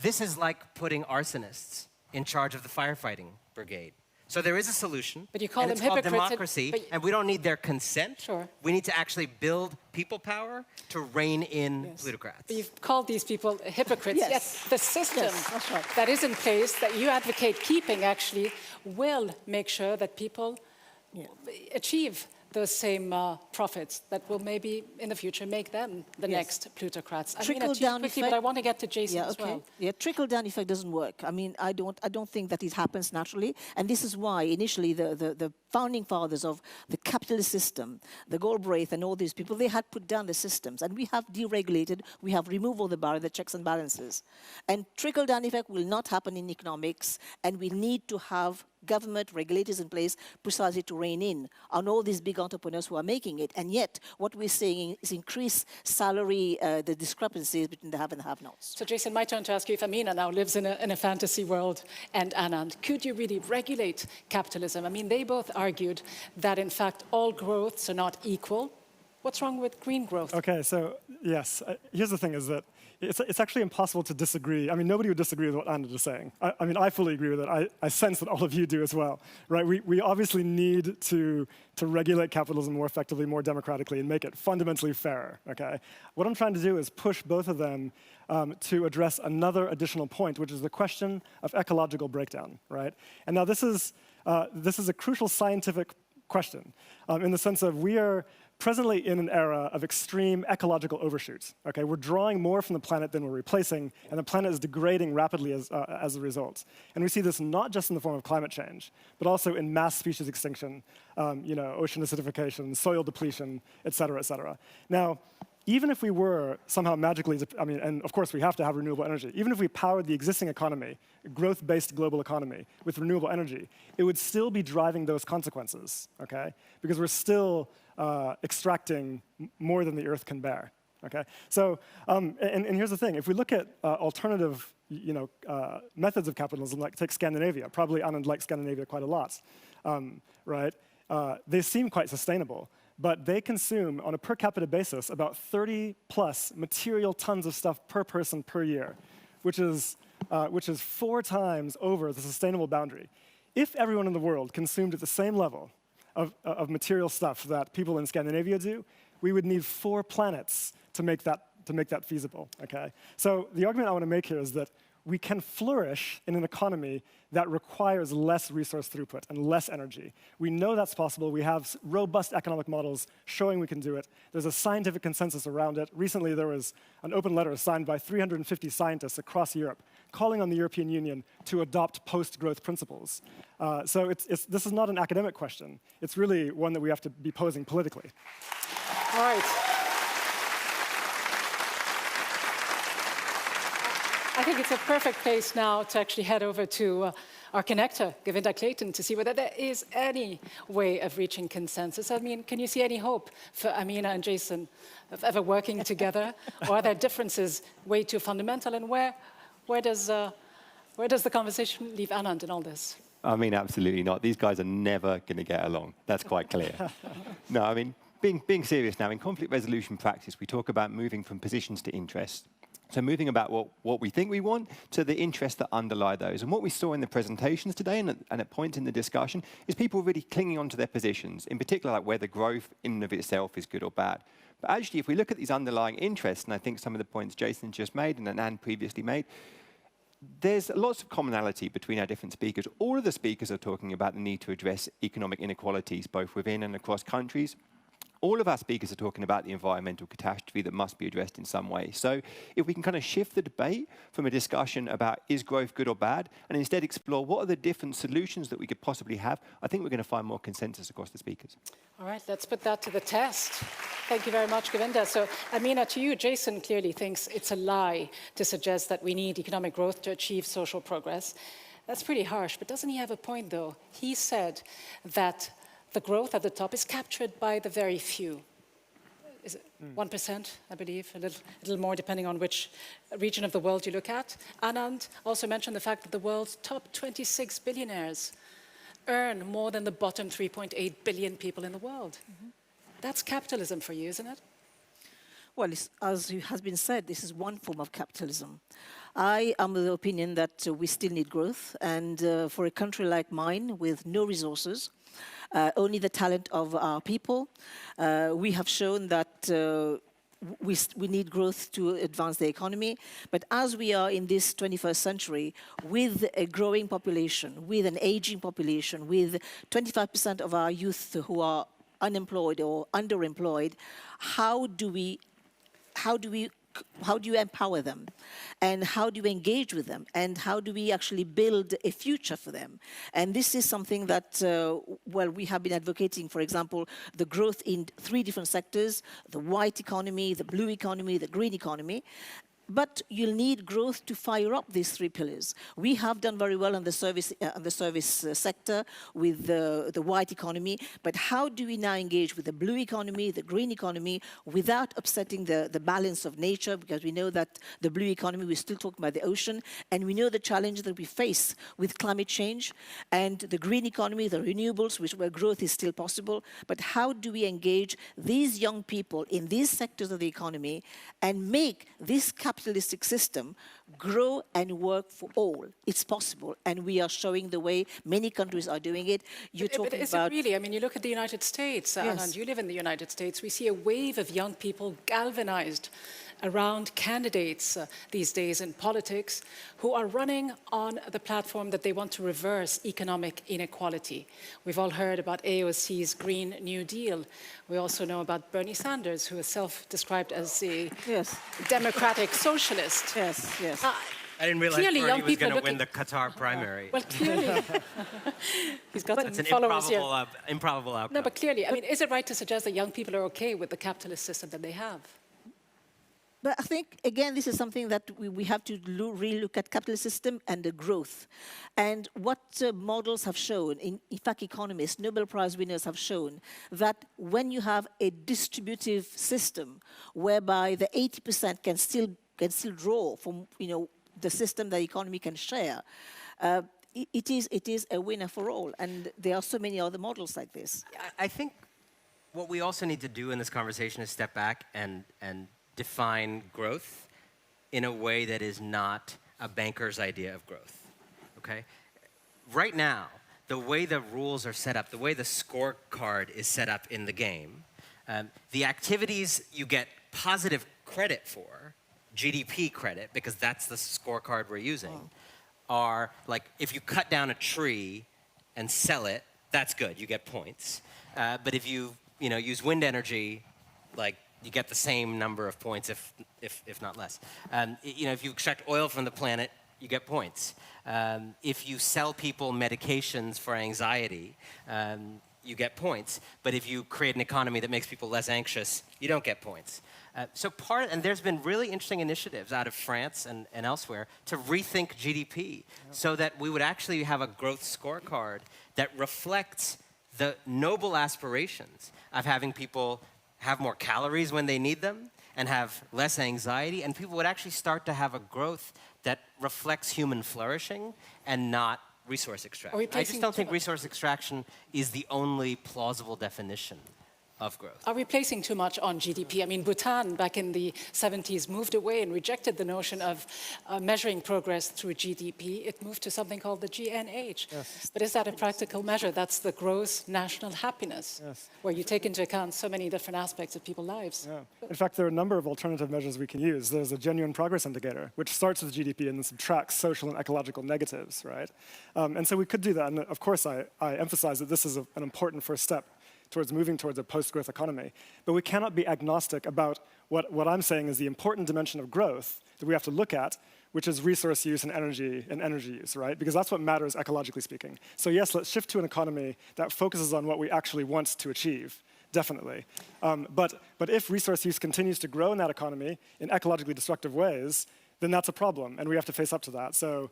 this is like putting arsonists in charge of the firefighting brigade. So there is a solution, but you call them hypocrites, called democracy, and we don't need their consent. Sure. We need to actually build people power to rein in plutocrats. But you've called these people hypocrites. Yes. Yet the system that is in place, that you advocate keeping, actually will make sure that people achieve those same profits that will maybe in the future make them the next plutocrats. Trickle-down quickly, effect. but I want to get to Jason as well. Yeah, trickle-down effect doesn't work. I mean, I don't think that it happens naturally. And this is why initially the founding fathers of the capitalist system, the Galbraith and all these people, they had put down the systems. And we have deregulated, we have removed all the barriers, the checks and balances. And trickle-down effect will not happen in economics, and we need to have government regulators in place precisely to rein in on all these big entrepreneurs who are making it. And yet, what we're seeing is increased salary, the discrepancies between the have and the have-nots. So, Jason, my turn to ask you if Amina now lives in a fantasy world, and Anand, could you really regulate capitalism? I mean, they both argued that, in fact, all growths are not equal. What's wrong with green growth? Okay, so yes, here's the thing is that it's actually impossible to disagree. I mean, nobody would disagree with what Anna is saying. I mean, I fully agree with it. I sense that all of you do as well, right? We obviously need to regulate capitalism more effectively, more democratically, and make it fundamentally fairer, okay? What I'm trying to do is push both of them to address another additional point, which is the question of ecological breakdown, right? And now this is a crucial scientific question in the sense of we are presently in an era of extreme ecological overshoot. Okay, we're drawing more from the planet than we're replacing, and the planet is degrading rapidly as a result. And we see this not just in the form of climate change, but also in mass species extinction, ocean acidification, soil depletion, et cetera, et cetera. Now, even if we were somehow magically, and of course we have to have renewable energy, even if we powered the existing economy, growth-based global economy, with renewable energy, it would still be driving those consequences, okay? Because we're still extracting more than the Earth can bear, okay? So, and here's the thing, if we look at alternative, methods of capitalism, like take Scandinavia, probably Anand likes Scandinavia quite a lot, right? They seem quite sustainable. But they consume, on a per capita basis, about 30 plus material tons of stuff per person per year, which is 4 times over the sustainable boundary. If everyone in the world consumed at the same level of material stuff that people in Scandinavia do, we would need 4 planets to make that feasible, okay? So the argument I want to make here is that we can flourish in an economy that requires less resource throughput and less energy. We know that's possible. We have robust economic models showing we can do it. There's a scientific consensus around it. Recently, there was an open letter signed by 350 scientists across Europe calling on the European Union to adopt post-growth principles. So this is not an academic question. It's really one that we have to be posing politically. All right. I think it's a perfect place now to actually head over to our connector, Govinda Clayton, to see whether there is any way of reaching consensus. I mean, can you see any hope for Amina and Jason of ever working together? Or are there differences way too fundamental? And where does the conversation leave Anand in all this? I mean, absolutely not. These guys are never going to get along. That's quite clear. No, I mean, being serious now, in conflict resolution practice, we talk about moving from positions to interests. So moving about what we think we want to the interests that underlie those. And what we saw in the presentations today and at points in the discussion is people really clinging on to their positions, in particular like whether growth in and of itself is good or bad. But actually, if we look at these underlying interests, and I think some of the points Jason just made and Anand previously made, there's lots of commonality between our different speakers. All of the speakers are talking about the need to address economic inequalities, both within and across countries. All of our speakers are talking about the environmental catastrophe that must be addressed in some way. So if we can kind of shift the debate from a discussion about is growth good or bad, and instead explore what are the different solutions that we could possibly have, I think we're going to find more consensus across the speakers. All right, let's put that to the test. Thank you very much, Govinda. So, Amina, to you, Jason clearly thinks it's a lie to suggest that we need economic growth to achieve social progress. That's pretty harsh, but doesn't he have a point, though? He said that the growth at the top is captured by the very few. Is it 1%, I believe, a little more depending on which region of the world you look at. Anand also mentioned the fact that the world's top 26 billionaires earn more than the bottom 3.8 billion people in the world. Mm-hmm. That's capitalism for you, isn't it? Well, as has been said, this is one form of capitalism. I am of the opinion that we still need growth, and for a country like mine with no resources, only the talent of our people, we have shown that we need growth to advance the economy. But as we are in this 21st century, with a growing population, with an aging population, with 25% of our youth who are unemployed or underemployed, how do you empower them? And how do you engage with them? And how do we actually build a future for them? And this is something that, we have been advocating, for example, the growth in 3 different sectors, the white economy, the blue economy, the green economy. But you'll need growth to fire up these three pillars. We have done very well on the service sector with the white economy, but how do we now engage with the blue economy, the green economy, without upsetting the balance of nature? Because we know that the blue economy, we're still talking about the ocean, and we know the challenges that we face with climate change, and the green economy, the renewables, where growth is still possible. But how do we engage these young people in these sectors of the economy and make this capitalistic system grow and work for all? It's possible, and we are showing the way. Many countries are doing it. You're talking but is about... it really? I mean, you look at the United States, and you live in the United States, we see a wave of young people galvanized around candidates these days in politics who are running on the platform that they want to reverse economic inequality. We've all heard about AOC's Green New Deal. We also know about Bernie Sanders, who is self-described as a democratic socialist. Yes, yes. I didn't realize Clearly, Bernie was going to win the Qatar primary. Well, clearly. He's got some an followers here. improbable outcome. No, but clearly, I mean, is it right to suggest that young people are okay with the capitalist system that they have? But I think, again, this is something that we have to really look at capitalist system and the growth. And what models have shown, in fact, economists, Nobel Prize winners have shown that when you have a distributive system whereby the 80% can still draw from, the system that the economy can share, it is a winner for all. And there are so many other models like this. I think what we also need to do in this conversation is step back and define growth in a way that is not a banker's idea of growth, okay? Right now, the way the rules are set up, the way the scorecard is set up in the game, the activities you get positive credit for, GDP credit, because that's the scorecard we're using, are like if you cut down a tree and sell it, that's good, you get points. But if you use wind energy, like you get the same number of points, if not less. If you extract oil from the planet, you get points. If you sell people medications for anxiety, you get points. But if you create an economy that makes people less anxious, you don't get points. And there's been really interesting initiatives out of France and elsewhere to rethink GDP so that we would actually have a growth scorecard that reflects the noble aspirations of having people have more calories when they need them and have less anxiety, and people would actually start to have a growth that reflects human flourishing and not resource extraction. I just don't think resource extraction is the only plausible definition of growth. Are we placing too much on GDP? I mean, Bhutan back in the 70s moved away and rejected the notion of measuring progress through GDP. It moved to something called the GNH. Yes. But is that a practical measure? That's the gross national happiness, where you take into account so many different aspects of people's lives. Yeah. In fact, there are a number of alternative measures we can use. There's a genuine progress indicator, which starts with GDP and then subtracts social and ecological negatives, right? And so we could do that. And of course, I emphasize that this is an important first step towards moving towards a post-growth economy. But we cannot be agnostic about what I'm saying is the important dimension of growth that we have to look at, which is resource use and energy use, right? Because that's what matters ecologically speaking. So yes, let's shift to an economy that focuses on what we actually want to achieve, definitely. But if resource use continues to grow in that economy in ecologically destructive ways, then that's a problem, and we have to face up to that. So,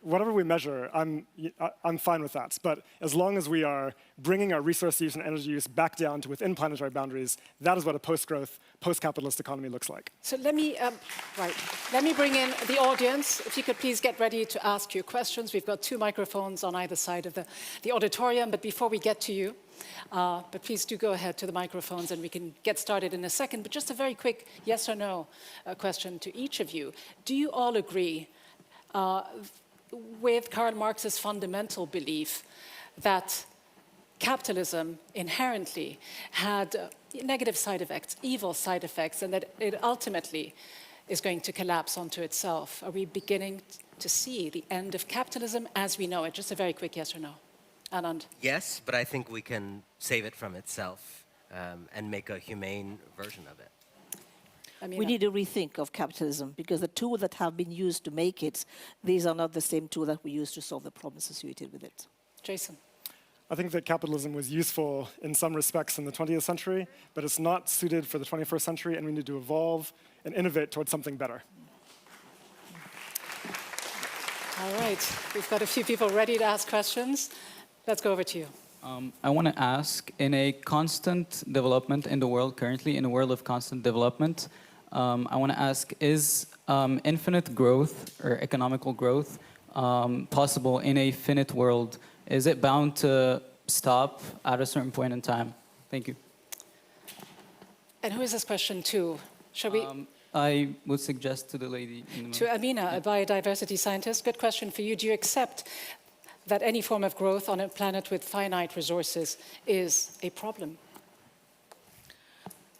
whatever we measure, I'm fine with that. But as long as we are bringing our resource use and energy use back down to within planetary boundaries, that is what a post-growth, post-capitalist economy looks like. So let me bring in the audience. If you could please get ready to ask your questions. We've got 2 microphones on either side of the auditorium. But before we get to you, but please do go ahead to the microphones and we can get started in a second. But just a very quick yes or no question to each of you. Do you all agree with Karl Marx's fundamental belief that capitalism inherently had negative side effects, evil side effects, and that it ultimately is going to collapse onto itself? Are we beginning to see the end of capitalism as we know it? Just a very quick yes or no. Anand? Yes, but I think we can save it from itself and make a humane version of it. We need a rethink of capitalism because the tools that have been used to make it, these are not the same tools that we use to solve the problems associated with it. Jason? I think that capitalism was useful in some respects in the 20th century, but it's not suited for the 21st century, and we need to evolve and innovate towards something better. All right, we've got a few people ready to ask questions. Let's go over to you. I want to ask, in a constant development in the world currently, in a world of constant development, I want to ask, is infinite growth or economical growth possible in a finite world? Is it bound to stop at a certain point in time? Thank you. And who is this question to? Shall we? I would suggest to the lady in the To Amina, a biodiversity scientist. Good question for you. Do you accept that any form of growth on a planet with finite resources is a problem?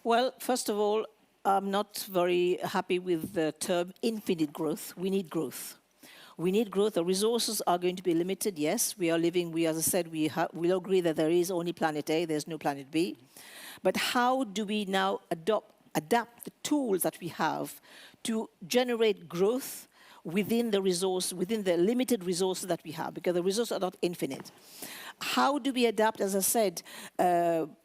Well, first of all, I'm not very happy with the term infinite growth. We need growth. We need growth. The resources are going to be limited. Yes, we are living, as I said, we'll agree that there is only planet A, there's no planet B. But how do we now adapt the tools that we have to generate growth within the limited resources that we have, because the resources are not infinite. How do we adapt, as I said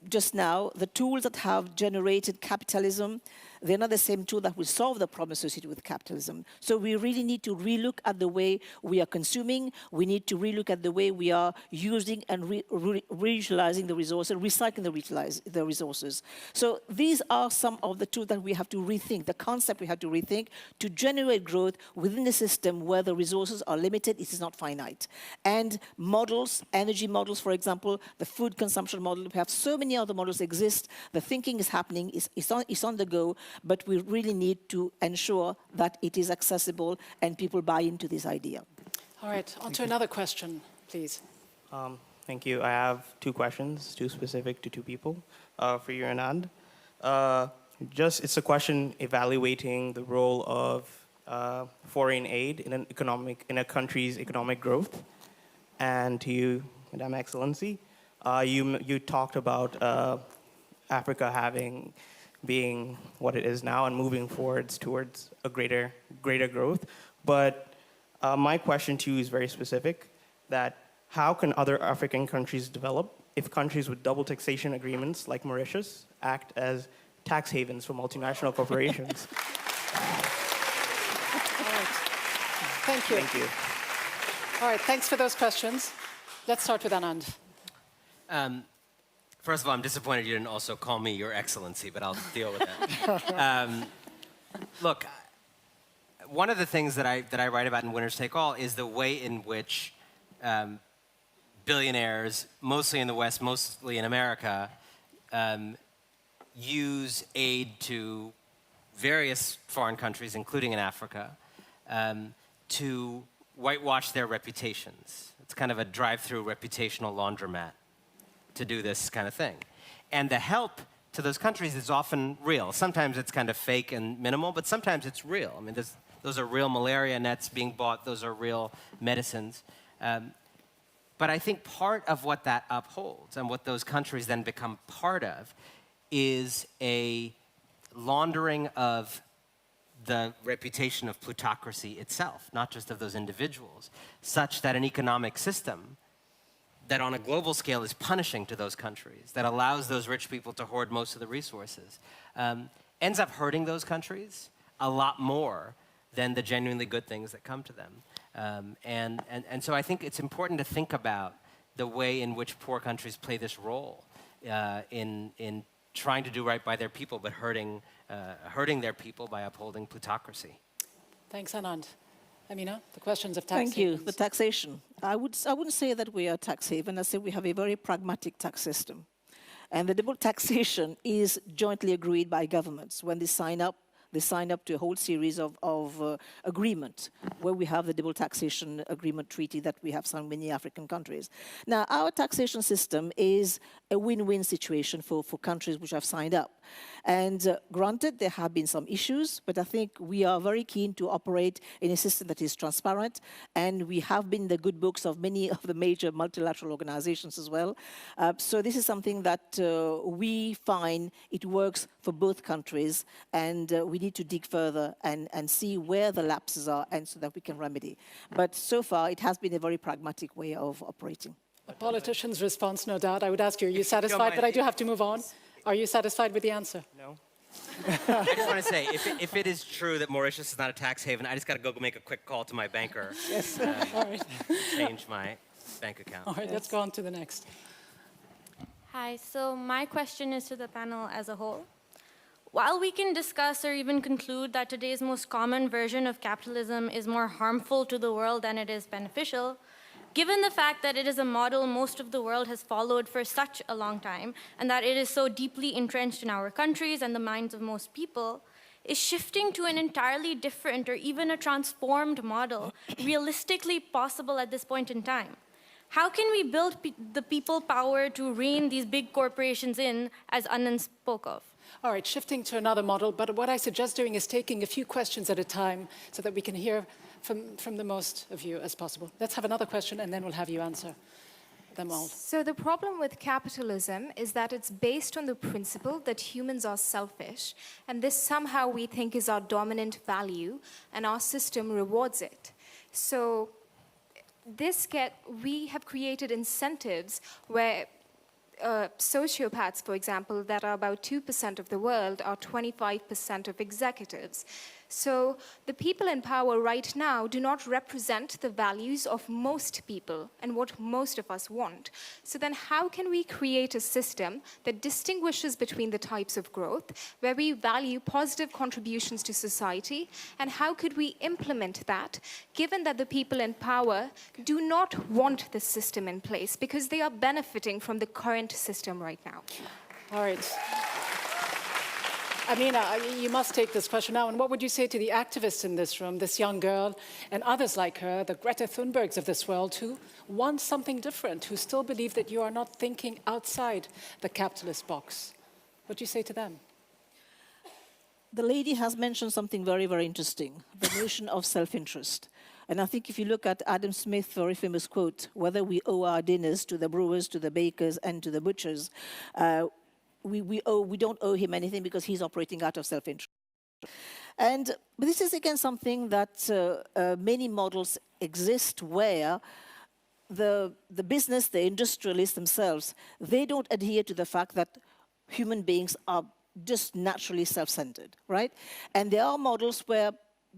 just now, the tools that have generated capitalism? They're not the same tool that will solve the problem associated with capitalism. So we really need to relook at the way we are consuming. We need to relook at the way we are using and reutilizing the resources, recycling the resources. So these are some of the tools that we have to rethink, the concept we have to rethink to generate growth within a system where the resources are limited, it is not finite. And models, energy models, for example, the food consumption model, we have so many other models exist. The thinking is happening, it's on the go, but we really need to ensure that it is accessible and people buy into this idea. All right, on to another question, please. Thank you. I have two questions, two specific to two people for you, Anand. It's a question evaluating the role of foreign aid in a country's economic growth. And to you, Madam Excellency, you talked about Africa being what it is now and moving forwards towards a greater growth. But my question to you is very specific, that how can other African countries develop if countries with double taxation agreements like Mauritius act as tax havens for multinational corporations? Thank you. Thank you. All right, thanks for those questions. Let's start with Anand. First of all, I'm disappointed you didn't also call me Your Excellency, but I'll deal with that. Look, one of the things that I write about in Winners Take All is the way in which billionaires, mostly in the West, mostly in America, use aid to various foreign countries, including in Africa, to whitewash their reputations. It's kind of a drive-through reputational laundromat to do this kind of thing. And the help to those countries is often real. Sometimes it's kind of fake and minimal, but sometimes it's real. I mean, those are real malaria nets being bought. Those are real medicines. But I think part of what that upholds and what those countries then become part of is a laundering of the reputation of plutocracy itself, not just of those individuals, such that an economic system that on a global scale is punishing to those countries, that allows those rich people to hoard most of the resources, ends up hurting those countries a lot more than the genuinely good things that come to them. And so I think it's important to think about the way in which poor countries play this role in trying to do right by their people, but hurting their people by upholding plutocracy. Thanks, Anand. Amina, the questions of tax Thank you. havens. The taxation. I wouldn't say that we are a tax haven. I say we have a very pragmatic tax system. And the double taxation is jointly agreed by governments. When they sign up to a whole series of agreement where we have the double taxation agreement treaty that we have signed many African countries. Now, our taxation system is a win-win situation for countries which have signed up. And granted, there have been some issues, but I think we are very keen to operate in a system that is transparent, and we have been in the good books of many of the major multilateral organizations as well. So this is something that we find it works for both countries, and we need to dig further and see where the lapses are, and so that we can remedy. But so far, it has been a very pragmatic way of operating. A politician's response, no doubt. I would ask you, are you satisfied? But I do have to move on. Are you satisfied with the answer? No. I just want to say, if it is true that Mauritius is not a tax haven, I just got to go make a quick call to my banker. Yes. All right. Change my bank account. All right, let's go on to the next. Hi, so my question is to the panel as a whole. While we can discuss or even conclude that today's most common version of capitalism is more harmful to the world than it is beneficial, given the fact that it is a model most of the world has followed for such a long time, and that it is so deeply entrenched in our countries and the minds of most people, is shifting to an entirely different or even a transformed model realistically possible at this point in time? How can we build the people power to rein these big corporations in, as Anand spoke of? All right, shifting to another model, but what I suggest doing is taking a few questions at a time so that we can hear from the most of you as possible. Let's have another question and then we'll have you answer them all. So the problem with capitalism is that it's based on the principle that humans are selfish, and this somehow we think is our dominant value, and our system rewards it. So we have created incentives where sociopaths, for example, that are about 2% of the world, are 25% of executives. So the people in power right now do not represent the values of most people and what most of us want. So then how can we create a system that distinguishes between the types of growth, where we value positive contributions to society, and how could we implement that, given that the people in power do not want the system in place because they are benefiting from the current system right now? All right. Amina, you must take this question now. And what would you say to the activists in this room, this young girl, and others like her, the Greta Thunbergs of this world, who want something different, who still believe that you are not thinking outside the capitalist box? What do you say to them? The lady has mentioned something very, very interesting, the notion of self-interest. And I think if you look at Adam Smith's very famous quote, whether we owe our dinners to the brewers, to the bakers, and to the butchers, we don't owe him anything because he's operating out of self-interest. But this is again something that many models exist where the business, the industrialists themselves, they don't adhere to the fact that human beings are just naturally self-centered, right? And there are models where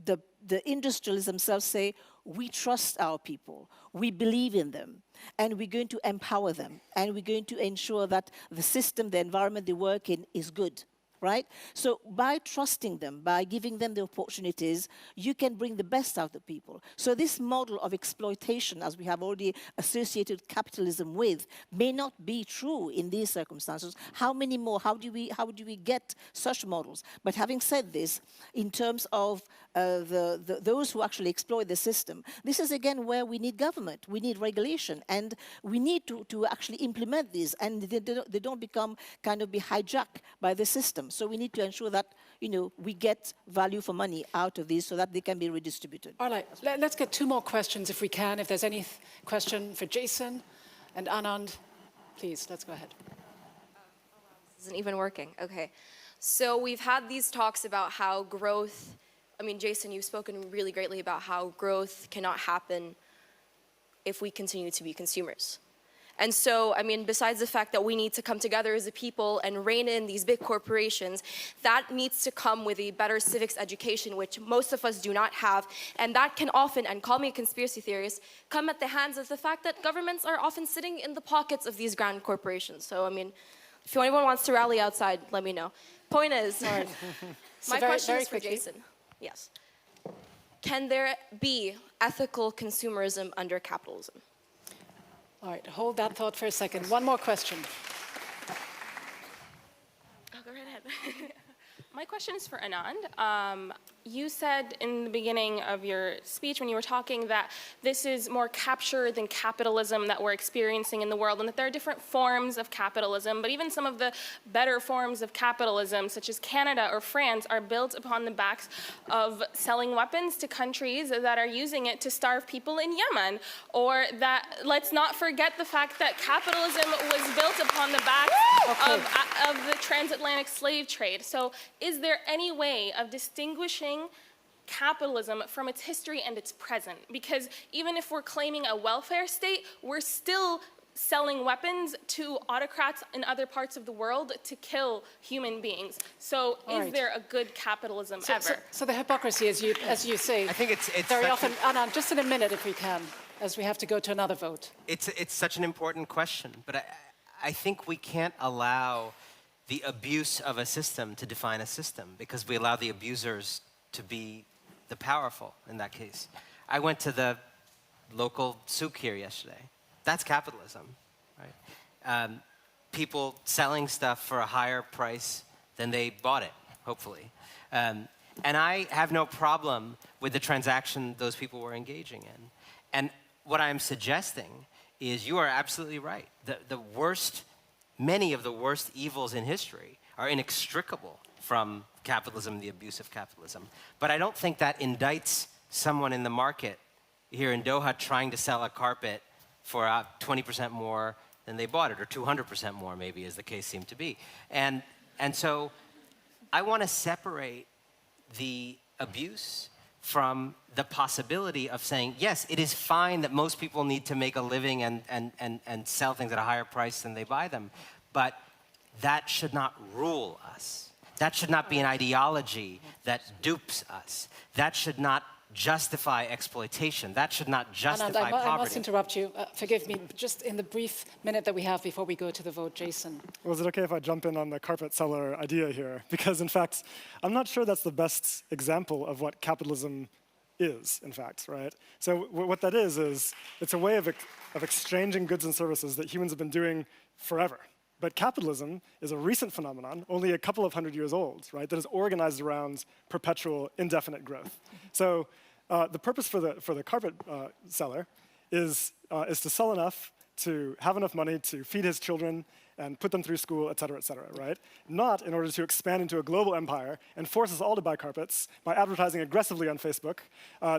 the industrialists themselves say, we trust our people, we believe in them, and we're going to empower them, and we're going to ensure that the system, the environment they work in is good, right? So by trusting them, by giving them the opportunities, you can bring the best out of people. So this model of exploitation, as we have already associated capitalism with, may not be true in these circumstances. How many more? How do we get such models? But having said this, in terms of those who actually exploit the system, this is again where we need government, we need regulation, and we need to actually implement these, and they don't become kind of be hijacked by the system. So we need to ensure that, you know, we get value for money out of these so that they can be redistributed. All right, let's get two more questions if we can. If there's any question for Jason and Anand, please, let's go ahead. This isn't even working. Okay. So we've had these talks about how growth, I mean, Jason, you've spoken really greatly about how growth cannot happen if we continue to be consumers. And so, I mean, besides the fact that we need to come together as a people and rein in these big corporations, that needs to come with a better civics education, which most of us do not have. And that can often, and call me a conspiracy theorist, come at the hands of the fact that governments are often sitting in the pockets of these grand corporations. So, I mean, if anyone wants to rally outside, let me know. Point is, my question is for Jason. Yes. Can there be ethical consumerism under capitalism? All right, hold that thought for a second. One more question. Oh, go right ahead. My question is for Anand. You said in the beginning of your speech when you were talking that this is more capture than capitalism that we're experiencing in the world, and that there are different forms of capitalism, but even some of the better forms of capitalism, such as Canada or France, are built upon the backs of selling weapons to countries that are using it to starve people in Yemen. Or that, let's not forget the fact that capitalism was built upon the backs of the transatlantic slave trade. So is there any way of distinguishing capitalism from its history and its present? Because even if we're claiming a welfare state, we're still selling weapons to autocrats in other parts of the world to kill human beings. So is there a good capitalism ever? So the hypocrisy, as you say, I think it's very often, Anand, just in a minute if we can, as we have to go to another vote. It's such an important question, but I think we can't allow the abuse of a system to define a system, because we allow the abusers to be the powerful in that case. I went to the local souk here yesterday. That's capitalism, right? People selling stuff for a higher price than they bought it, hopefully. And I have no problem with the transaction those people were engaging in. And what I'm suggesting is you are absolutely right. Many of the worst evils in history are inextricable from capitalism, the abuse of capitalism. But I don't think that indicts someone in the market here in Doha trying to sell a carpet for 20% more than they bought it, or 200% more maybe, as the case seemed to be. And so I want to separate the abuse from the possibility of saying, yes, it is fine that most people need to make a living and sell things at a higher price than they buy them, but that should not rule us. That should not be an ideology that dupes us. That should not justify exploitation. That should not justify poverty. I must interrupt you. Forgive me, just in the brief minute that we have before we go to the vote, Jason. Well, is it okay if I jump in on the carpet seller idea here? Because, in fact, I'm not sure that's the best example of what capitalism is, in fact, right? So what that is it's a way of exchanging goods and services that humans have been doing forever. But capitalism is a recent phenomenon, only a couple of 100 years old, right, that is organized around perpetual, indefinite growth. So the purpose for the carpet seller is to sell enough to have enough money to feed his children and put them through school, et cetera, right? Not in order to expand into a global empire and force us all to buy carpets by advertising aggressively on Facebook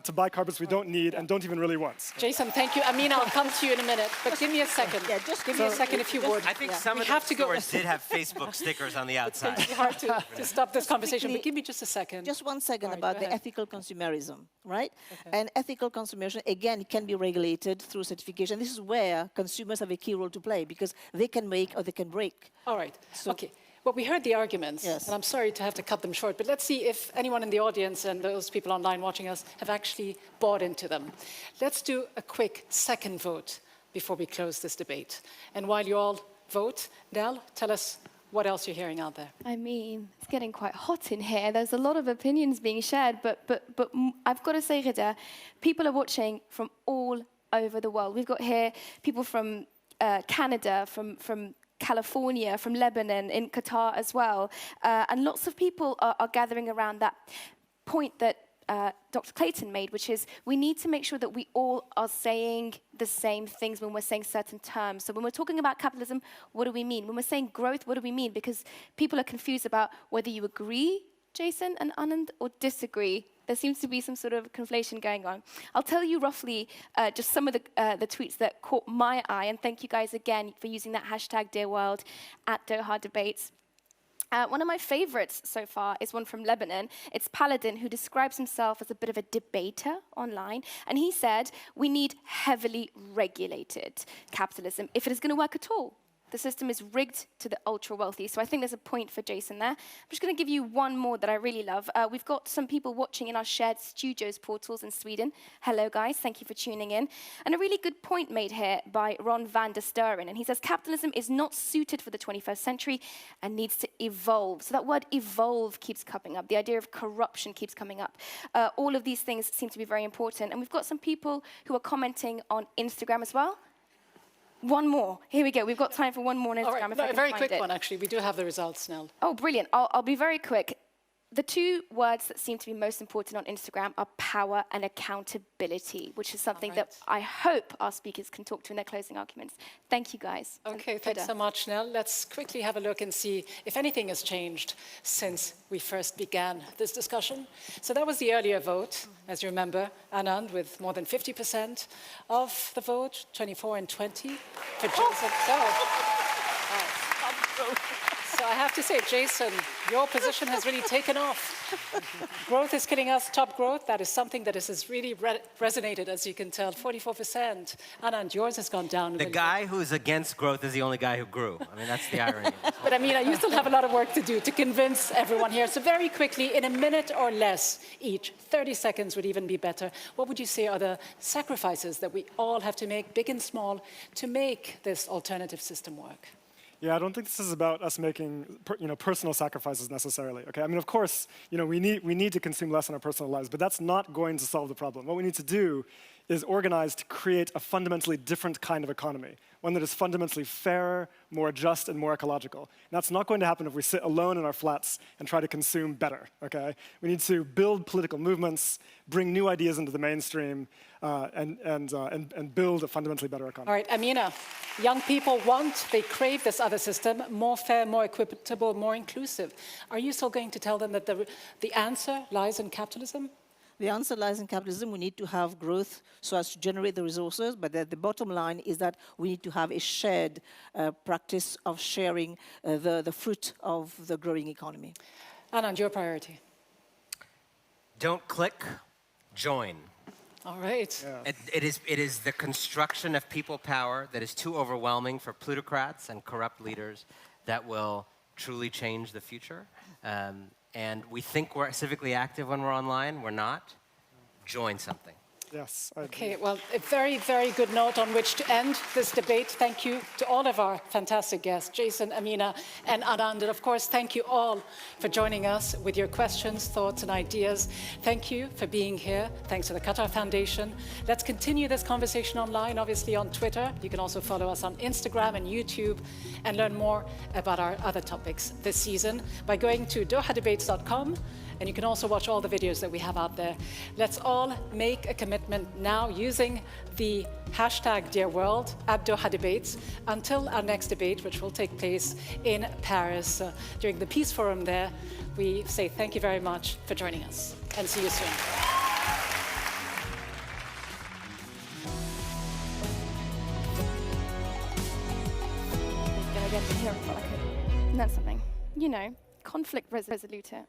to buy carpets we don't need and don't even really want. Jason, thank you. Amina, I'll come to you in a minute, but give me a second. Yeah, just give me a second if you would. I think some of the stores did have Facebook stickers on the outside. It's hard to stop this conversation, but give me just a second. Just 1 second about the ethical consumerism, right? Okay. And ethical consumerism, again, it can be regulated through certification. This is where consumers have a key role to play, because they can make or they can break. All right. So, okay. Well, we heard the arguments, and I'm sorry to have to cut them short, but let's see if anyone in the audience and those people online watching us have actually bought into them. Let's do a quick second vote before we close this debate. And while you all vote, Nell, tell us what else you're hearing out there. I mean, it's getting quite hot in here. There's a lot of opinions being shared, but I've got to say, Rida, people are watching from all over the world. We've got here people from Canada, from California, from Lebanon, in Qatar as well. And lots of people are gathering around that point that Dr. Clayton made, which is we need to make sure that we all are saying the same things when we're saying certain terms. So when we're talking about capitalism, what do we mean? When we're saying growth, what do we mean? Because people are confused about whether you agree, Jason and Anand, or disagree. There seems to be some sort of conflation going on. I'll tell you roughly just some of the tweets that caught my eye, and thank you guys again for using that hashtag #DearWorld at Doha Debates. One of my favorites so far is one from Lebanon. It's Paladin, who describes himself as a bit of a debater online, and he said, we need heavily regulated capitalism if it is going to work at all. The system is rigged to the ultra-wealthy. So I think there's a point for Jason there. I'm just going to give you one more that I really love. We've got some people watching in our shared studios portals in Sweden. Hello, guys. Thank you for tuning in. And a really good point made here by Ron van der Sturen. And he says, capitalism is not suited for the 21st century and needs to evolve. So that word evolve keeps coming up. The idea of corruption keeps coming up. All of these things seem to be very important. And we've got some people who are commenting on Instagram as well. One more. Here we go. We've got time for one more on Instagram. If I can a very find quick it. one, actually. We do have the results now. Oh, brilliant. I'll be very quick. The two words that seem to be most important on Instagram are power and accountability, which is something that I hope our speakers can talk to in their closing arguments. Thank you, guys. Okay, thanks so much, Nell. Let's quickly have a look and see if anything has changed since we first began this discussion. So that was the earlier vote, as you remember, Anand, with more than 50% of the vote, 24 and 20 for Jason. So I have to say, Jason, your position has really taken off. Growth is killing us, top growth. That is something that has really resonated, as you can tell, 44%. Anand, yours has gone down. The guy who's against growth is the only guy who grew. I mean, that's the irony. But Amina, you still have a lot of work to do to convince everyone here. So very quickly, in a minute or less each, 30 seconds would even be better, what would you say are the sacrifices that we all have to make, big and small, to make this alternative system work? Yeah, I don't think this is about us making personal sacrifices necessarily. Okay, I mean, of course, we need to consume less in our personal lives, but that's not going to solve the problem. What we need to do is organize to create a fundamentally different kind of economy, one that is fundamentally fairer, more just, and more ecological. And that's not going to happen if we sit alone in our flats and try to consume better. Okay, we need to build political movements, bring new ideas into the mainstream, and build a fundamentally better economy. All right, Amina, young people they crave this other system, more fair, more equitable, more inclusive. Are you still going to tell them that the answer lies in capitalism? The answer lies in capitalism. We need to have growth so as to generate the resources, but the bottom line is that we need to have a shared practice of sharing the fruit of the growing economy. Anand, your priority? Don't click, join. All right. Yeah. It is the construction of people power that is too overwhelming for plutocrats and corrupt leaders that will truly change the future. And we think we're civically active when we're online. We're not. Join something. Yes. Okay, well, a very, very good note on which to end this debate. Thank you to all of our fantastic guests, Jason, Amina, and Anand. And of course, thank you all for joining us with your questions, thoughts, and ideas. Thank you for being here. Thanks to the Qatar Foundation. Let's continue this conversation online, obviously on Twitter. You can also follow us on Instagram and YouTube and learn more about our other topics this season by going to dohadebates.com. And you can also watch all the videos that we have out there. Let's all make a commitment now using the hashtag #DearWorld at Doha Debates until our next debate, which will take place in Paris during the Peace Forum there. We say thank you very much for joining us and see you soon. That's something. Conflict resolutor.